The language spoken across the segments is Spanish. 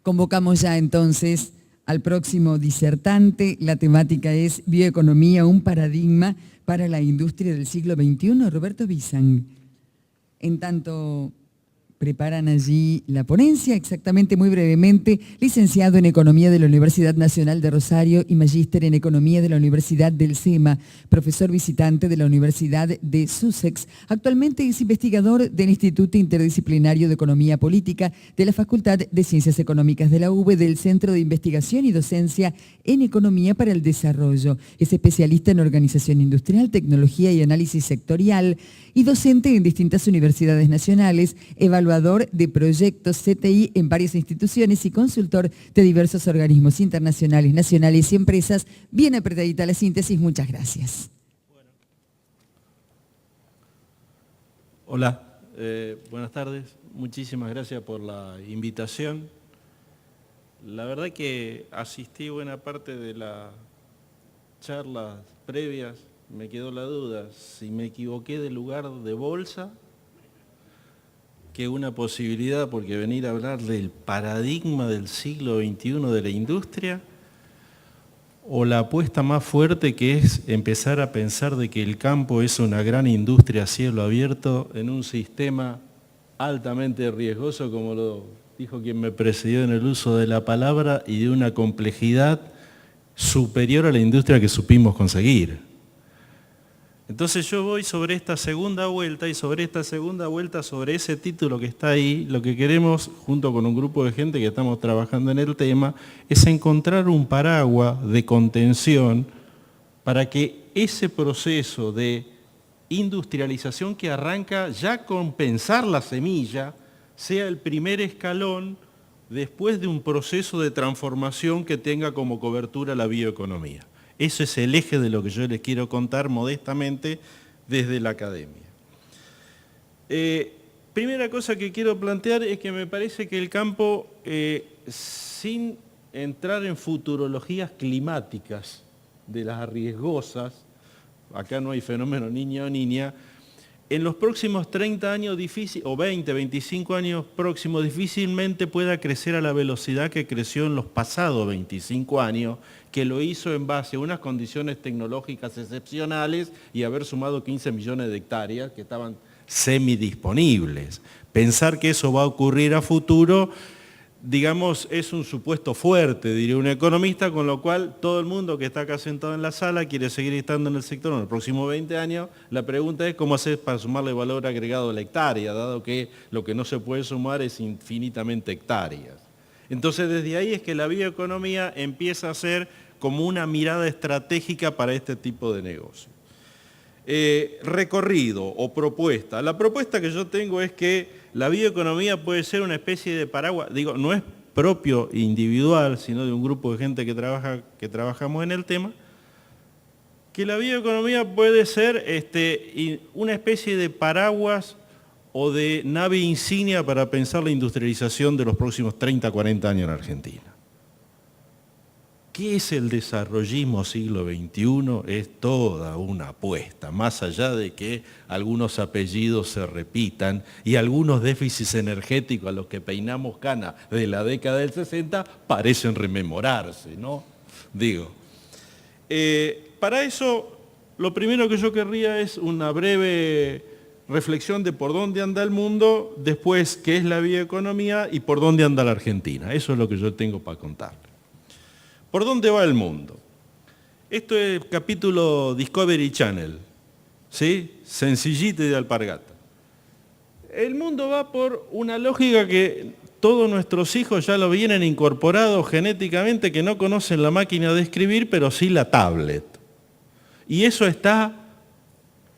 Convocamos ya entonces al próximo disertante. La temática es Bioeconomía, un paradigma para la industria del siglo XXI. Roberto Bizán. En tanto preparan allí la ponencia, exactamente muy brevemente, licenciado en Economía de la Universidad Nacional de Rosario y magíster en Economía de la Universidad del SEMA, profesor visitante de la Universidad de Sussex. Actualmente es investigador del Instituto Interdisciplinario de Economía Política de la Facultad de Ciencias Económicas de la UBE, del Centro de Investigación y Docencia en Economía para el Desarrollo. Es especialista en organización industrial, tecnología y análisis sectorial y docente en distintas universidades nacionales, evaluador de proyectos CTI en varias instituciones y consultor de diversos organismos internacionales, nacionales y empresas. Bien apretadita la síntesis, muchas gracias. Hola, buenas tardes, muchísimas gracias por la invitación. La verdad que asistí buena parte de las charlas previas, me quedó la duda si me equivoqué de lugar de bolsa, que una posibilidad, porque venir a hablar del paradigma del siglo XXI de la industria, o la apuesta más fuerte, que es empezar a pensar de que el campo es una gran industria a cielo abierto en un sistema altamente riesgoso, como lo dijo quien me precedió en el uso de la palabra, y de una complejidad superior a la industria que supimos conseguir. Entonces yo voy sobre esta segunda vuelta, y sobre esta segunda vuelta, sobre ese título que está ahí, lo que queremos, junto con un grupo de gente que estamos trabajando en el tema, es encontrar un paraguas de contención para que ese proceso de industrialización que arranca ya con pensar la semilla sea el primer escalón después de un proceso de transformación que tenga como cobertura la bioeconomía. Eso es el eje de lo que yo les quiero contar modestamente desde la academia. Primera cosa que quiero plantear es que me parece que el campo, sin entrar en futurologías climáticas de las riesgosas, acá no hay fenómeno niño o niña, en los próximos 30 años, o 20, 25 años próximos, difícilmente pueda crecer a la velocidad que creció en los pasados 25 años, que lo hizo en base a unas condiciones tecnológicas excepcionales y haber sumado 15 millones de hectáreas que estaban semidisponibles. Pensar que eso va a ocurrir a futuro, digamos, es un supuesto fuerte, diría un economista, con lo cual todo el mundo que está acá sentado en la sala quiere seguir estando en el sector en los próximos 20 años. La pregunta es cómo hacer para sumarle valor agregado a la hectárea, dado que lo que no se puede sumar es infinitamente hectáreas. Entonces, desde ahí es que la bioeconomía empieza a ser como una mirada estratégica para este tipo de negocio. Recorrido o propuesta. La propuesta que yo tengo es que la bioeconomía puede ser una especie de paraguas, digo, no es propio individual, sino de un grupo de gente que trabajamos en el tema, que la bioeconomía puede ser una especie de paraguas o de nave insignia para pensar la industrialización de los próximos 30, 40 años en Argentina. ¿Qué es el desarrollismo siglo XXI? Es toda una apuesta, más allá de que algunos apellidos se repitan y algunos déficits energéticos a los que peinamos cana de la década del 60 parecen rememorarse, ¿no? Digo, para eso, lo primero que yo querría es una breve reflexión de por dónde anda el mundo, después qué es la bioeconomía y por dónde anda la Argentina. Eso es lo que yo tengo para contar. ¿Por dónde va el mundo? Esto es el capítulo Discovery Channel, ¿sí? Sencillito y de alpargata. El mundo va por una lógica que todos nuestros hijos ya lo vienen incorporados genéticamente, que no conocen la máquina de escribir, pero sí la tablet. Y eso está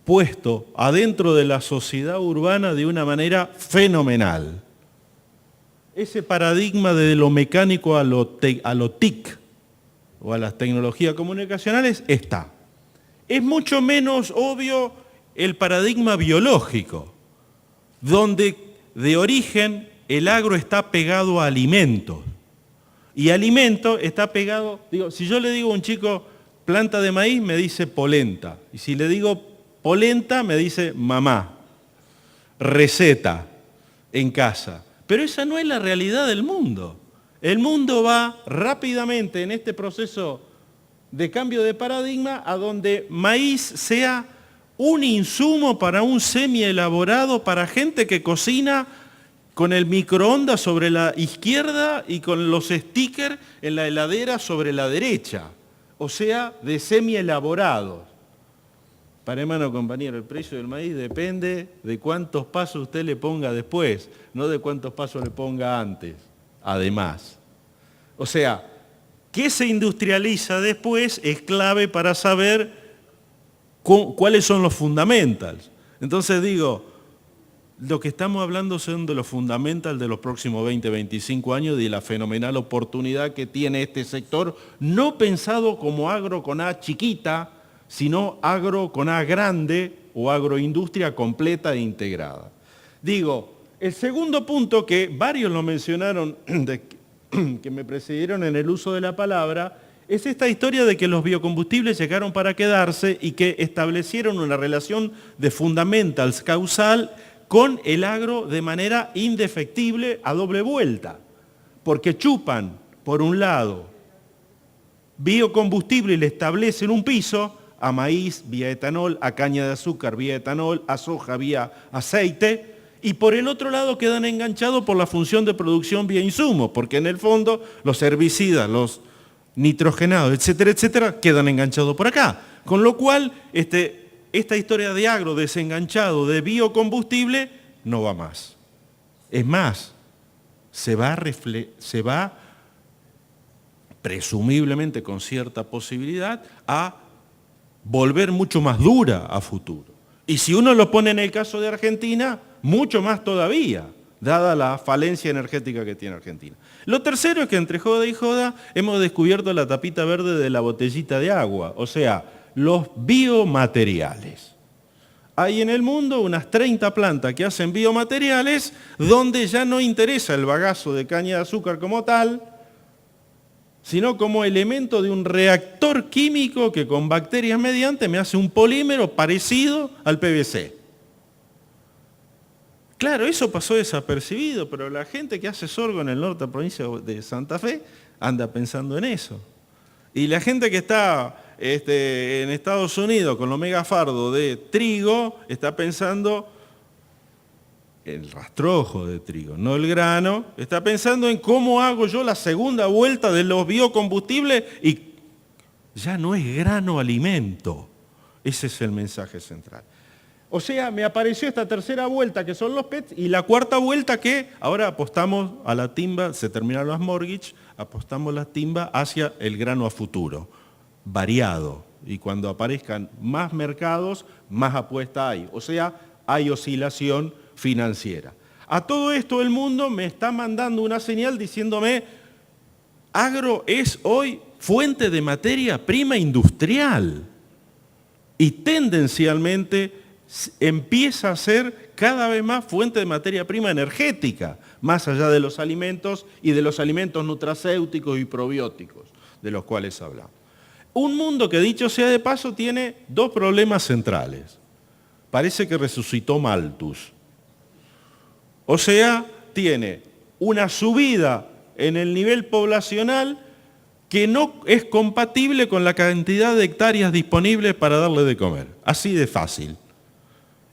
puesto adentro de la sociedad urbana de una manera fenomenal. Ese paradigma de lo mecánico a lo TIC, o a las tecnologías comunicacionales, está. Es mucho menos obvio el paradigma biológico, donde de origen el agro está pegado a alimentos. Y alimento está pegado, si yo le digo a un chico planta de maíz, me dice polenta. Y si le digo polenta, me dice mamá. Receta en casa. Pero esa no es la realidad del mundo. el mundo va rápidamente en este proceso de cambio de paradigma a donde maíz sea un insumo para un semi-elaborado para gente que cocina con el microondas sobre la izquierda y con los stickers en la heladera sobre la derecha. O sea, de semi-elaborados. Para hermano compañero, el precio del maíz depende de cuántos pasos usted le ponga después, no de cuántos pasos le ponga antes, además. O sea, qué se industrializa después es clave para saber cuáles son los fundamentals. Entonces digo, lo que estamos hablando son de los fundamentals de los próximos 20, 25 años y de la fenomenal oportunidad que tiene este sector, no pensado como agro con A chiquita, sino agro con A grande o agroindustria completa e integrada. Digo, el segundo punto que varios lo mencionaron, que me precedieron en el uso de la palabra, es esta historia de que los biocombustibles llegaron para quedarse y que establecieron una relación de fundamentals causal con el agro de manera indefectible a doble vuelta, porque chupan, por un lado, biocombustible y le establecen un piso, a maíz vía etanol, a caña de azúcar vía etanol, a soja vía aceite, y por el otro lado quedan enganchados por la función de producción vía insumos, porque en el fondo los herbicidas, los nitrogenados, etcétera, etcétera, quedan enganchados por acá. Con lo cual, esta historia de agro desenganchado de biocombustible no va más. Es más, se va presumiblemente con cierta posibilidad a volver mucho más dura a futuro. Y si uno lo pone en el caso de Argentina, mucho más todavía, dada la falencia energética que tiene Argentina. Lo tercero es que entre joda y joda hemos descubierto la tapita verde de la botellita de agua, o sea, los biomateriales. Hay en el mundo unas 30 plantas que hacen biomateriales donde ya no interesa el bagazo de caña de azúcar como tal, sino como elemento de un reactor químico que con bacterias mediante me hace un polímero parecido al PVC. Claro, eso pasó desapercibido, pero la gente que hace sorgo en el norte de la provincia de Santa Fe anda pensando en eso. Y la gente que está en Estados Unidos con los megafardos de trigo está pensando el rastrojo de trigo, no el grano, está pensando en cómo hago yo la segunda vuelta de los biocombustibles y ya no es grano alimento. Ese es el mensaje central. O sea, me apareció esta tercera vuelta que son los PETs y la cuarta vuelta que ahora apostamos a la timba, se terminaron las mortgage, apostamos la timba hacia el grano a futuro, variado. Y cuando aparezcan más mercados, más apuesta hay. O sea, hay oscilación financiera. A todo esto el mundo me está mandando una señal diciéndome, agro es hoy fuente de materia prima industrial y tendencialmente empieza a ser cada vez más fuente de materia prima energética, más allá de los alimentos y de los alimentos nutracéuticos y probióticos de los cuales hablamos. Un mundo que, dicho sea de paso, tiene dos problemas centrales. Parece que resucitó Malthus. O sea, tiene una subida en el nivel poblacional que no es compatible con la cantidad de hectáreas disponibles para darle de comer. Así de fácil.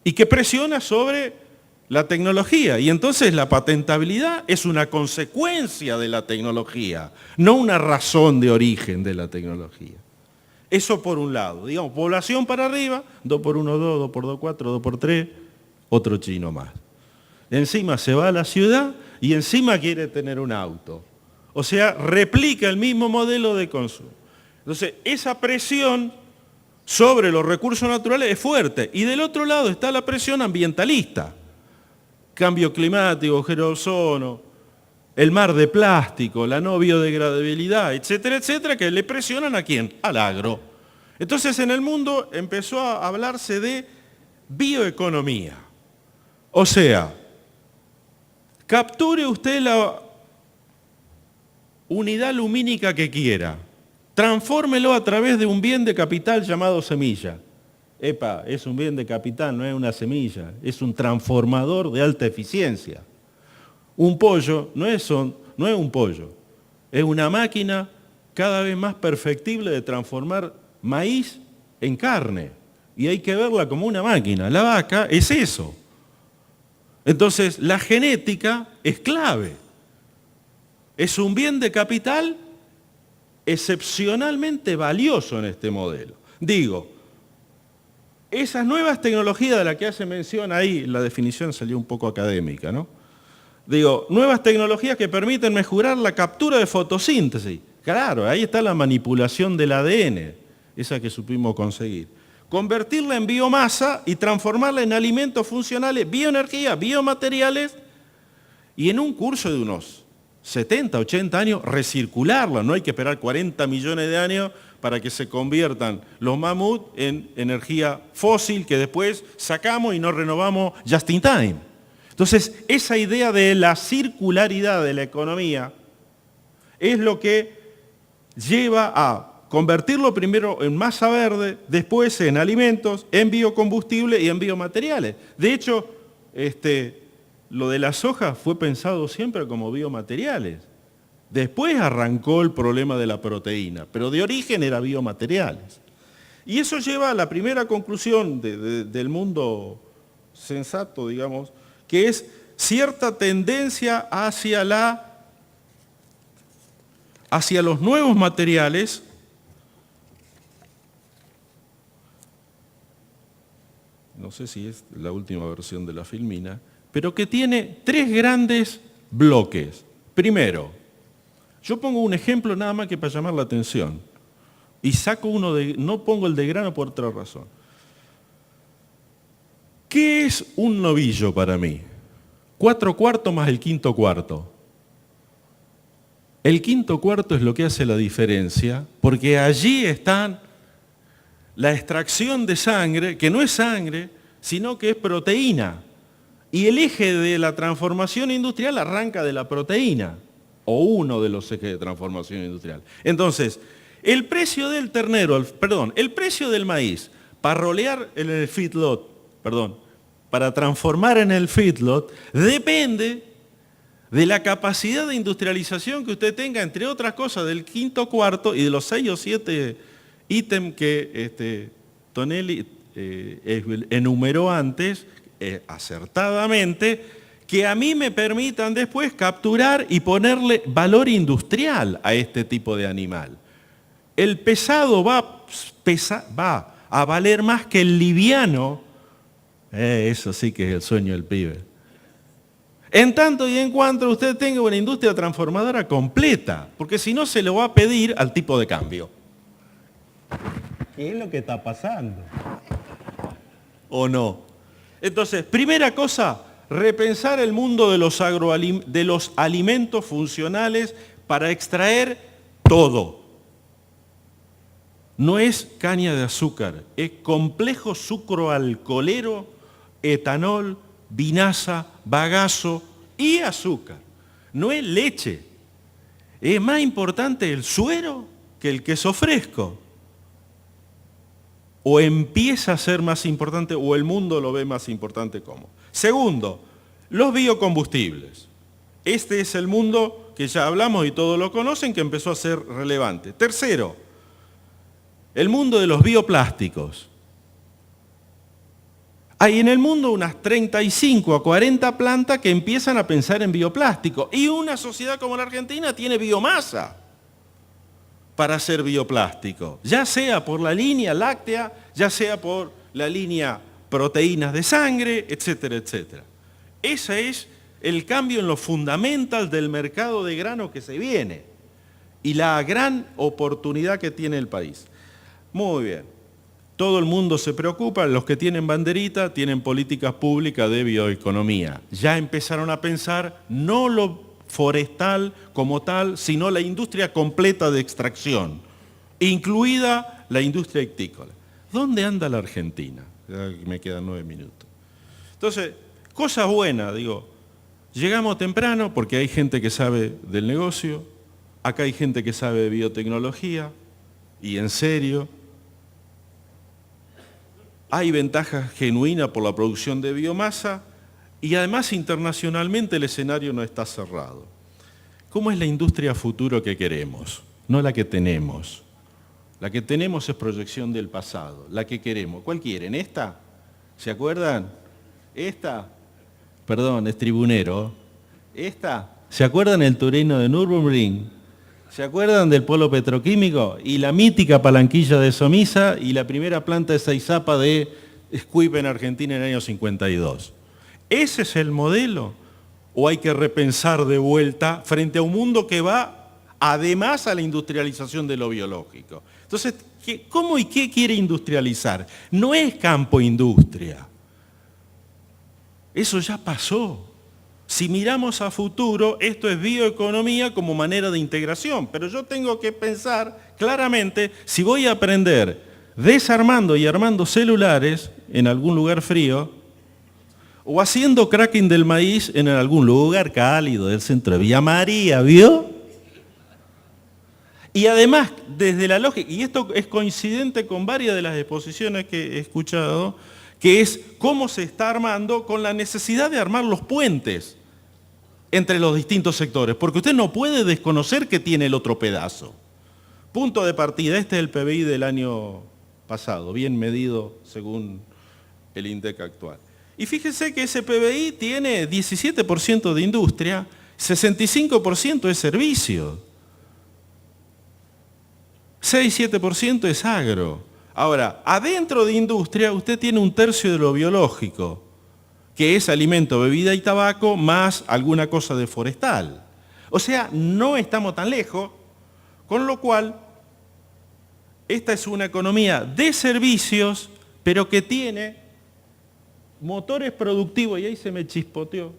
Y que presiona sobre la tecnología. Y entonces la patentabilidad es una consecuencia de la tecnología, no una razón de origen de la tecnología. Eso por un lado. Digamos, población para arriba, 2 por 1, 2, 2 por 2, 4, 2 por 3, otro chino más. Encima se va a la ciudad y encima quiere tener un auto. O sea, replica el mismo modelo de consumo. Entonces, esa presión sobre los recursos naturales es fuerte. Y del otro lado está la presión ambientalista. Cambio climático, agujero de ozono, el mar de plástico, la no biodegradabilidad, etcétera, etcétera, que le presionan ¿a quién? Al agro. Entonces, en el mundo empezó a hablarse de bioeconomía. O sea, capture usted la unidad lumínica que quiera, transfórmelo a través de un bien de capital llamado semilla. Epa, es un bien de capital, no es una semilla, es un transformador de alta eficiencia. Un pollo no es un pollo, Es una máquina cada vez más perfectible de transformar maíz en carne. Y hay que verla como una máquina. La vaca es eso. Entonces, la genética es clave. Es un bien de capital excepcionalmente valioso en este modelo. Digo, esas nuevas tecnologías de las que hace mención ahí, la definición salió un poco académica, ¿no? Digo, nuevas tecnologías que permiten mejorar la captura de fotosíntesis. Claro, ahí está la manipulación del ADN, esa que supimos conseguir. Convertirla en biomasa y transformarla en alimentos funcionales, bioenergía, biomateriales, y en un curso de unos 70, 80 años, recircularla. No hay que esperar 40 millones de años para que se conviertan los mamuts en energía fósil que después sacamos y nos renovamos just in time. Entonces, esa idea de la circularidad de la economía es lo que lleva a convertirlo primero en masa verde, después en alimentos, en biocombustible y en biomateriales. De hecho, lo de la soja fue pensado siempre como biomateriales. Después arrancó el problema de la proteína, pero de origen era biomateriales. Y eso lleva a la primera conclusión del mundo sensato, digamos, que es cierta tendencia hacia los nuevos materiales no sé si es la última versión de la filmina, pero que tiene tres grandes bloques. Primero, yo pongo un ejemplo nada más que para llamar la atención, y saco no pongo el de grano por otra razón. ¿Qué es un novillo para mí? 4/4 más el 5/4. El 5/4 es lo que hace la diferencia, porque allí está la extracción de sangre, que no es sangre, sino que es proteína. Y el eje de la transformación industrial arranca de la proteína, o uno de los ejes de transformación industrial. Entonces, el precio del el precio del maíz para rolear en el feedlot, para transformar en el feedlot, depende de la capacidad de industrialización que usted tenga, entre otras cosas, del 5/4 y de los 6 o 7 ítems que Tonelli enumeró antes, acertadamente, que a mí me permitan después capturar y ponerle valor industrial a este tipo de animal. El pesado va a valer más que el liviano. Eso sí que es el sueño del pibe. En tanto y en cuanto usted tenga una industria transformadora completa, porque si no se lo va a pedir al tipo de cambio. ¿Qué es lo que está pasando? ¿O no? Entonces, primera cosa, repensar el mundo de los alimentos funcionales para extraer todo. No es caña de azúcar, es complejo sucroalcoholero, etanol, vinaza, bagazo y azúcar. No es leche. Es más importante el suero que el queso fresco. O empieza a ser más importante, o el mundo lo ve más importante como. Segundo, los biocombustibles. Este es el mundo que ya hablamos y todos lo conocen, que empezó a ser relevante. Tercero, el mundo de los bioplásticos. Hay en el mundo unas 35 a 40 plantas que empiezan a pensar en bioplástico. Y una sociedad como la Argentina tiene biomasa para hacer bioplástico, ya sea por la línea láctea, ya sea por la línea proteínas de sangre, etcétera, etcétera. Ese es el cambio en lo fundamental del mercado de grano que se viene y la gran oportunidad que tiene el país. Muy bien. Todo el mundo se preocupa, los que tienen banderita tienen políticas públicas de bioeconomía. Ya empezaron a pensar no lo forestal como tal, sino la industria completa de extracción, incluida la industria ictícola. ¿Dónde anda la Argentina? Ya me quedan 9 minutos. Entonces, cosa buena, digo, llegamos temprano porque hay gente que sabe del negocio, acá hay gente que sabe de biotecnología, y en serio, hay ventajas genuinas por la producción de biomasa y además internacionalmente el escenario no está cerrado. ¿cómo es la industria futuro que queremos? No la que tenemos. La que tenemos es proyección del pasado. La que queremos. ¿Cuál quieren? ¿Esta? ¿Se acuerdan? ¿Esta? Perdón, es tribunero. ¿Esta? ¿Se acuerdan el Torino de Nürburgring? ¿Se acuerdan del polo petroquímico? Y la mítica palanquilla de Somisa y la primera planta de Saizapa de Squip en Argentina en el año 52. ¿Ese es el modelo? ¿O hay que repensar de vuelta frente a un mundo que va además a la industrialización de lo biológico? Entonces, ¿cómo y qué quiere industrializar? No es campo-industria. Eso ya pasó. Si miramos a futuro, esto es bioeconomía como manera de integración, pero yo tengo que pensar claramente si voy a aprender desarmando y armando celulares en algún lugar frío o haciendo cracking del maíz en algún lugar cálido del centro de Villa María, ¿vio? Y además, desde la lógica, y esto es coincidente con varias de las exposiciones que he escuchado, que es cómo se está armando con la necesidad de armar los puentes entre los distintos sectores, porque usted no puede desconocer que tiene el otro pedazo. Punto de partida, este es el PBI del año pasado, bien medido según el INDEC actual. Y fíjese que ese PBI tiene 17% de industria, 65% es servicio, 6-7% es agro. Ahora, adentro de industria usted tiene 1/3 de lo biológico, que es alimento, bebida y tabaco, más alguna cosa de forestal. O sea, no estamos tan lejos, con lo cual, esta es una economía de servicios, pero que tiene motores productivos, y ahí se me chispoteó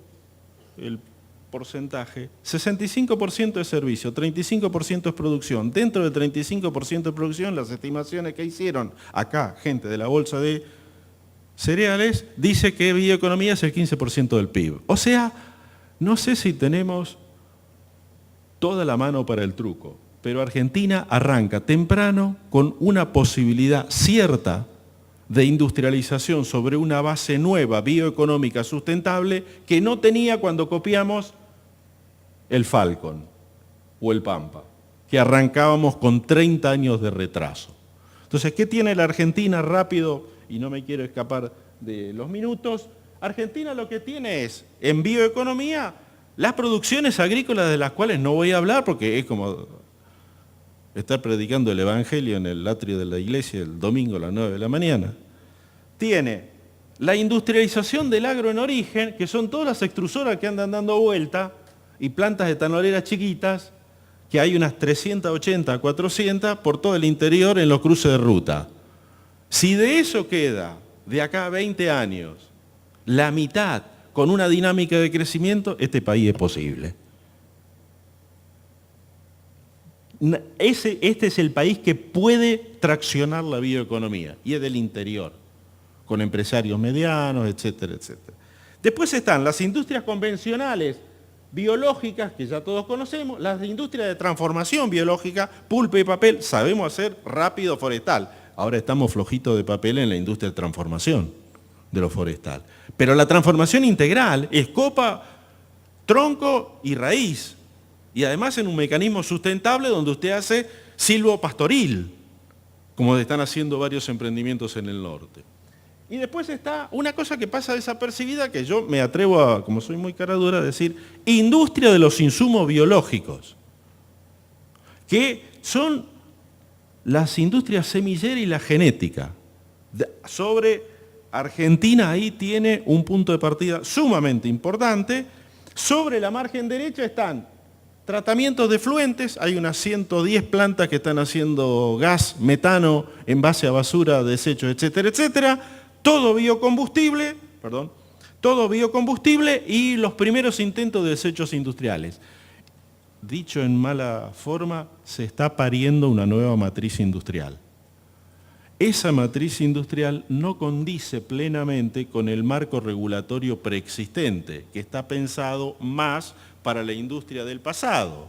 el porcentaje, 65% de servicio, 35% es producción. Dentro del 35% de producción, las estimaciones que hicieron acá, gente de la bolsa de cereales, dice que bioeconomía es el 15% del PIB. O sea, no sé si tenemos toda la mano para el truco, pero Argentina arranca temprano con una posibilidad cierta de industrialización sobre una base nueva, bioeconómica, sustentable, que no tenía cuando copiamos el Falcon o el Pampa, que arrancábamos con 30 años de retraso. Entonces, ¿qué tiene la Argentina rápido? Y no me quiero escapar de los minutos. Argentina lo que tiene es, en bioeconomía, las producciones agrícolas de las cuales no voy a hablar porque es como estar predicando el Evangelio en el atrio de la iglesia el domingo a las 9 de la mañana. Tiene la industrialización del agro en origen, que son todas las extrusoras que andan dando vuelta, y plantas etanoleras chiquitas, que hay unas 380 a 400 por todo el interior en los cruces de ruta. Si de eso queda, de acá a 20 años, la mitad con una dinámica de crecimiento, este país es posible. Este es el país que puede traccionar la bioeconomía, y es del interior, con empresarios medianos, etcétera, etcétera. Después están las industrias convencionales, biológicas, que ya todos conocemos, las industrias de transformación biológica, pulpa y papel, sabemos hacer rápido forestal. Ahora estamos flojitos de papel en la industria de transformación de lo forestal. Pero la transformación integral es copa, tronco y raíz. Y además en un mecanismo sustentable donde usted hace silvopastoril, como están haciendo varios emprendimientos en el norte. Y después está una cosa que pasa desapercibida, que yo me atrevo a, como soy muy cara dura, a decir, industria de los insumos biológicos, que son las industrias semillera y la genética. Sobre Argentina ahí tiene un punto de partida sumamente importante. Sobre la margen derecha están tratamientos de efluentes, hay unas 110 plantas que están haciendo gas, metano, en base a basura, desechos, etcétera, etcétera. Todo biocombustible y los primeros intentos de desechos industriales. Dicho en mala forma, se está pariendo una nueva matriz industrial. Esa matriz industrial no condice plenamente con el marco regulatorio preexistente, que está pensado más para la industria del pasado.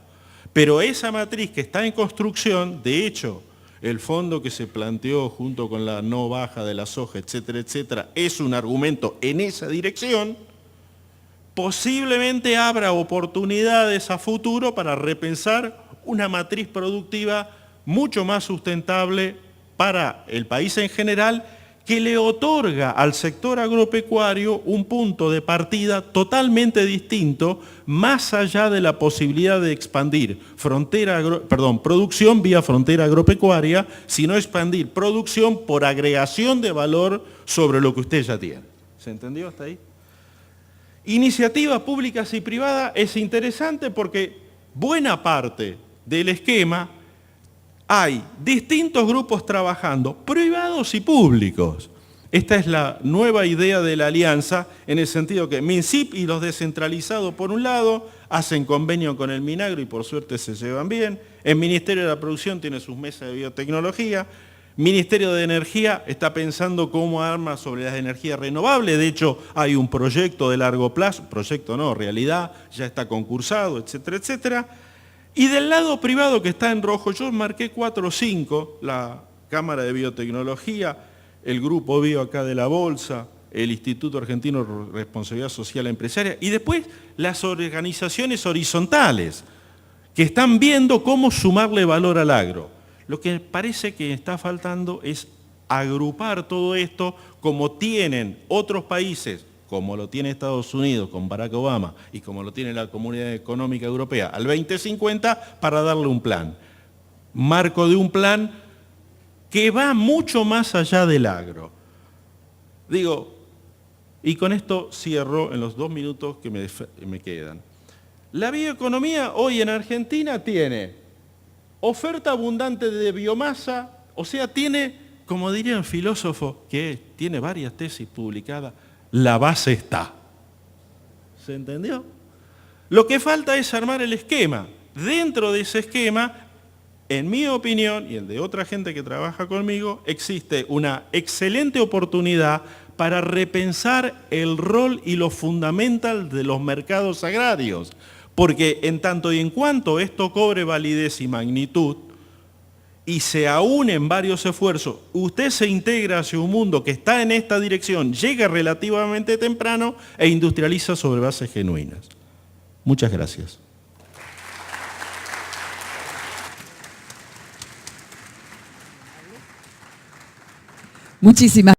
Pero esa matriz que está en construcción, de hecho, el fondo que se planteó junto con la no baja de la soja, etcétera, etcétera, es un argumento en esa dirección, posiblemente abra oportunidades a futuro para repensar una matriz productiva mucho más sustentable para el país en general, que le otorga al sector agropecuario un punto de partida totalmente distinto, más allá de la posibilidad de expandir producción vía frontera agropecuaria, sino expandir producción por agregación de valor sobre lo que usted ya tiene. ¿Se entendió hasta ahí? Iniciativas públicas y privadas es interesante porque buena parte del esquema hay distintos grupos trabajando, privados y públicos. Esta es la nueva idea de la alianza, en el sentido que MINSIP y los descentralizados, por un lado, hacen convenio con el Minagro y por suerte se llevan bien. El Ministerio de la Producción tiene sus mesas de biotecnología. Ministerio de Energía está pensando cómo arma sobre las energías renovables. De hecho, hay un proyecto de largo plazo, proyecto no, realidad, ya está concursado, etcétera, etcétera. Y del lado privado que está en rojo, yo marqué 4 o 5, la Cámara de Biotecnología, el Grupo Bio acá de la Bolsa, el Instituto Argentino de Responsabilidad Social Empresaria, y después las organizaciones horizontales, que están viendo cómo sumarle valor al agro. Lo que parece que está faltando es agrupar todo esto como tienen otros países, como lo tiene Estados Unidos con Barack Obama y como lo tiene la Comunidad Económica Europea al 2050, para darle un plan. Marco de un plan que va mucho más allá del agro. Digo, y con esto cierro en los 2 minutos que me quedan. La bioeconomía hoy en Argentina tiene oferta abundante de biomasa, o sea, tiene, como dirían filósofos, que tiene varias tesis publicadas, la base está. ¿Se entendió? Lo que falta es armar el esquema. Dentro de ese esquema, en mi opinión, y el de otra gente que trabaja conmigo, existe una excelente oportunidad para repensar el rol y lo fundamental de los mercados agrarios. Porque en tanto y en cuanto esto cobre validez y magnitud, y se aúnen varios esfuerzos, usted se integra hacia un mundo que está en esta dirección, llega relativamente temprano e industrializa sobre bases genuinas. Muchas gracias. Muchísimas